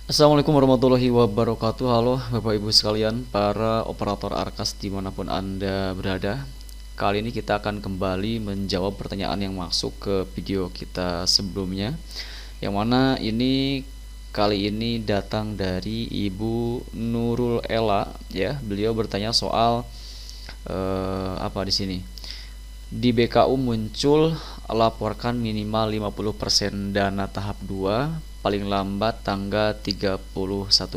Assalamualaikum warahmatullahi wabarakatuh. Halo Bapak Ibu sekalian, para operator Arkas dimanapun Anda berada. Kali ini kita akan kembali menjawab pertanyaan yang masuk ke video kita sebelumnya, yang mana ini kali ini datang dari Ibu Nurul Ella. Ya, beliau bertanya soal apa di sini. Di BKU muncul laporkan minimal 50% dana tahap 2 paling lambat tanggal 31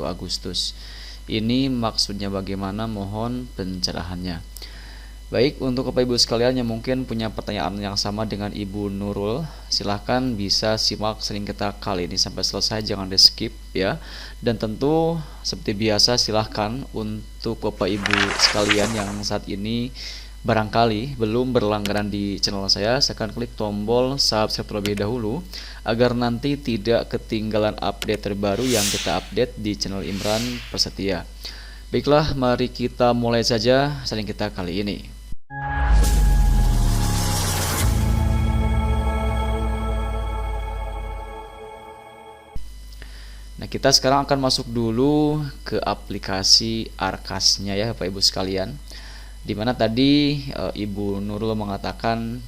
Agustus. Ini maksudnya bagaimana? Mohon pencerahannya. Baik, untuk Bapak Ibu sekalian yang mungkin punya pertanyaan yang sama dengan Ibu Nurul, silahkan bisa simak sering kita kali ini sampai selesai, jangan di skip ya. Dan tentu seperti biasa silahkan untuk Bapak Ibu sekalian yang saat ini barangkali belum berlangganan di channel saya akan klik tombol subscribe terlebih dahulu agar nanti tidak ketinggalan update terbaru yang kita update di channel Imran Prasetya. Baiklah, mari kita mulai saja sharing kita kali ini. Nah, kita sekarang akan masuk dulu ke aplikasi Arkasnya ya Bapak Ibu sekalian. Dimana tadi Ibu Nurul mengatakan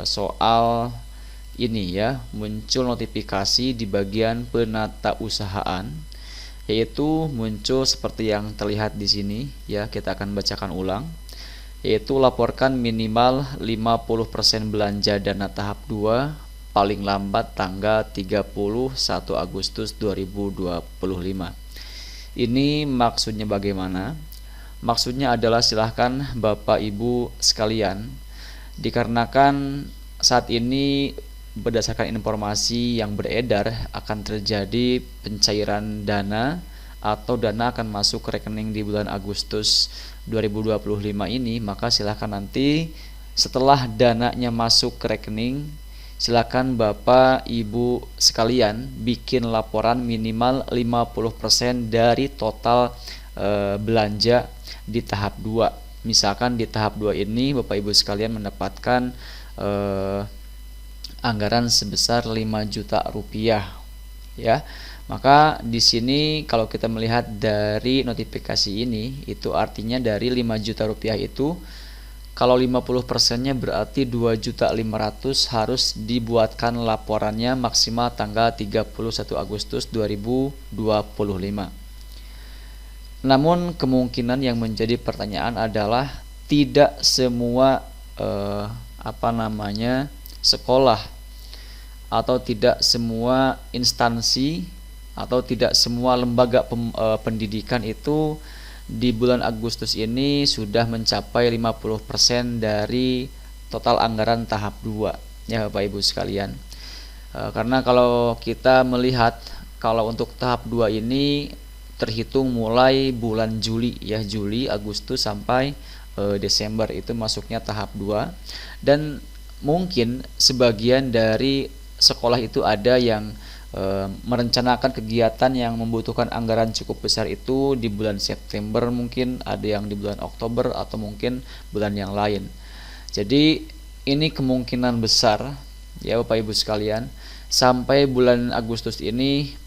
soal ini ya, muncul notifikasi di bagian penata usahaan, yaitu muncul seperti yang terlihat di sini ya. Kita akan bacakan ulang, yaitu laporkan minimal 50% belanja dana tahap 2 paling lambat tanggal 31 Agustus 2025. Ini maksudnya bagaimana? Maksudnya adalah silahkan Bapak Ibu sekalian, dikarenakan saat ini berdasarkan informasi yang beredar akan terjadi pencairan dana atau dana akan masuk ke rekening di bulan Agustus 2025 ini, maka silahkan nanti setelah dananya masuk ke rekening, silakan Bapak Ibu sekalian bikin laporan minimal 50% dari total belanja di tahap 2. Misalkan di tahap 2 ini Bapak Ibu sekalian mendapatkan anggaran sebesar 5 juta rupiah ya. Maka di sini kalau kita melihat dari notifikasi ini, itu artinya dari 5 juta rupiah itu kalau 50%-nya berarti 2.500.000 harus dibuatkan laporannya maksimal tanggal 31 Agustus 2025. Namun kemungkinan yang menjadi pertanyaan adalah tidak semua sekolah atau tidak semua instansi atau tidak semua lembaga pendidikan itu di bulan Agustus ini sudah mencapai 50% dari total anggaran tahap 2 ya Bapak Ibu sekalian. Karena kalau kita melihat, kalau untuk tahap 2 ini terhitung mulai bulan Juli ya, Juli, Agustus sampai Desember itu masuknya tahap 2. Dan mungkin sebagian dari sekolah itu ada yang merencanakan kegiatan yang membutuhkan anggaran cukup besar itu di bulan September, mungkin ada yang di bulan Oktober atau mungkin bulan yang lain. Jadi ini kemungkinan besar ya Bapak Ibu sekalian, sampai bulan Agustus ini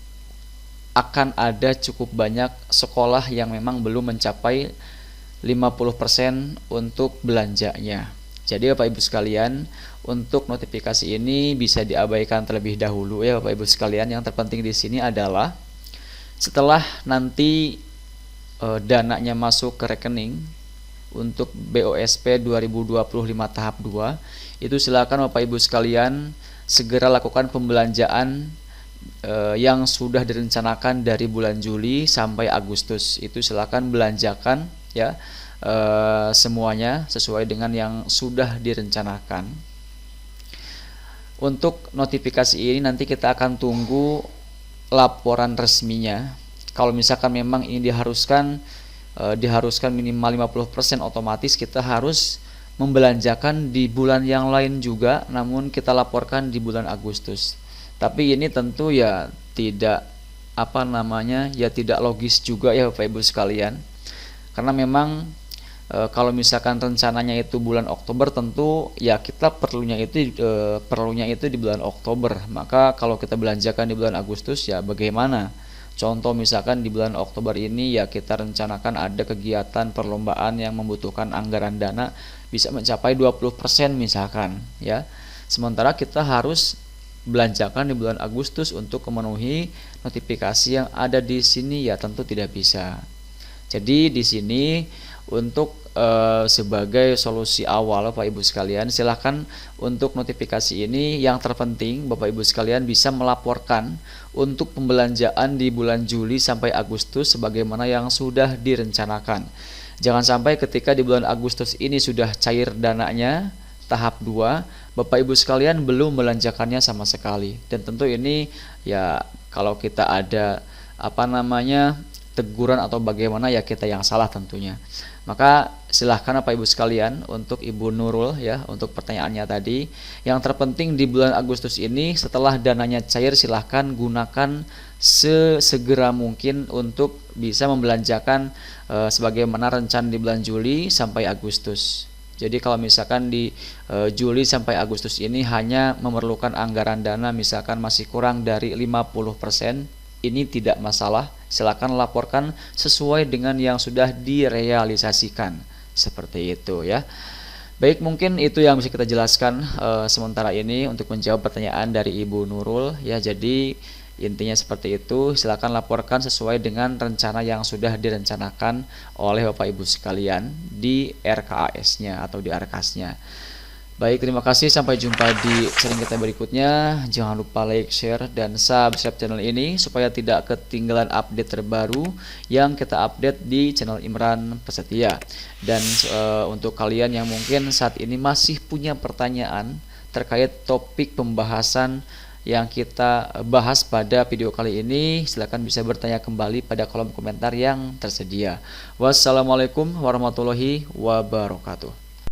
akan ada cukup banyak sekolah yang memang belum mencapai 50% untuk belanjanya. Jadi Bapak Ibu sekalian, untuk notifikasi ini bisa diabaikan terlebih dahulu ya Bapak Ibu sekalian. Yang terpenting di sini adalah setelah nanti dananya masuk ke rekening untuk BOSP 2025 tahap 2, itu silakan Bapak Ibu sekalian segera lakukan pembelanjaan yang sudah direncanakan dari bulan Juli sampai Agustus. Itu silakan belanjakan ya semuanya sesuai dengan yang sudah direncanakan. Untuk notifikasi ini nanti kita akan tunggu laporan resminya. Kalau misalkan memang ini diharuskan minimal 50%, otomatis kita harus membelanjakan di bulan yang lain juga, namun kita laporkan di bulan Agustus. Tapi ini tentu ya tidak tidak logis juga ya Bapak Ibu sekalian. Karena memang kalau misalkan rencananya itu bulan Oktober, tentu ya kita perlunya itu di bulan Oktober. Maka kalau kita belanjakan di bulan Agustus ya bagaimana? Contoh misalkan di bulan Oktober ini ya kita rencanakan ada kegiatan perlombaan yang membutuhkan anggaran dana bisa mencapai 20% misalkan ya. Sementara kita harus belanjakan di bulan Agustus untuk memenuhi notifikasi yang ada di sini ya tentu tidak bisa. Jadi di sini untuk sebagai solusi awal Bapak Ibu sekalian, silahkan untuk notifikasi ini yang terpenting Bapak Ibu sekalian bisa melaporkan untuk pembelanjaan di bulan Juli sampai Agustus sebagaimana yang sudah direncanakan. Jangan sampai ketika di bulan Agustus ini sudah cair dananya tahap 2, Bapak Ibu sekalian belum belanjakannya sama sekali. Dan tentu ini ya kalau kita ada teguran atau bagaimana ya kita yang salah tentunya. Maka silahkan Bapak Ibu sekalian untuk Ibu Nurul ya untuk pertanyaannya tadi. Yang terpenting di bulan Agustus ini setelah dananya cair silahkan gunakan sesegera mungkin untuk bisa membelanjakan sebagaimana rencana di bulan Juli sampai Agustus. Jadi kalau misalkan di Juli sampai Agustus ini hanya memerlukan anggaran dana misalkan masih kurang dari 50%, ini tidak masalah, silakan laporkan sesuai dengan yang sudah direalisasikan. Seperti itu ya. Baik, mungkin itu yang bisa kita jelaskan sementara ini untuk menjawab pertanyaan dari Ibu Nurul ya. Jadi intinya seperti itu, silakan laporkan sesuai dengan rencana yang sudah direncanakan oleh Bapak Ibu sekalian di RKAS-nya atau di RKAS-nya. Baik, terima kasih. Sampai jumpa di sharing kita berikutnya. Jangan lupa like, share, dan subscribe channel ini supaya tidak ketinggalan update terbaru yang kita update di channel Imran Prasetya. Dan untuk kalian yang mungkin saat ini masih punya pertanyaan terkait topik pembahasan yang kita bahas pada video kali ini, silakan bisa bertanya kembali pada kolom komentar yang tersedia. Wassalamualaikum warahmatullahi wabarakatuh.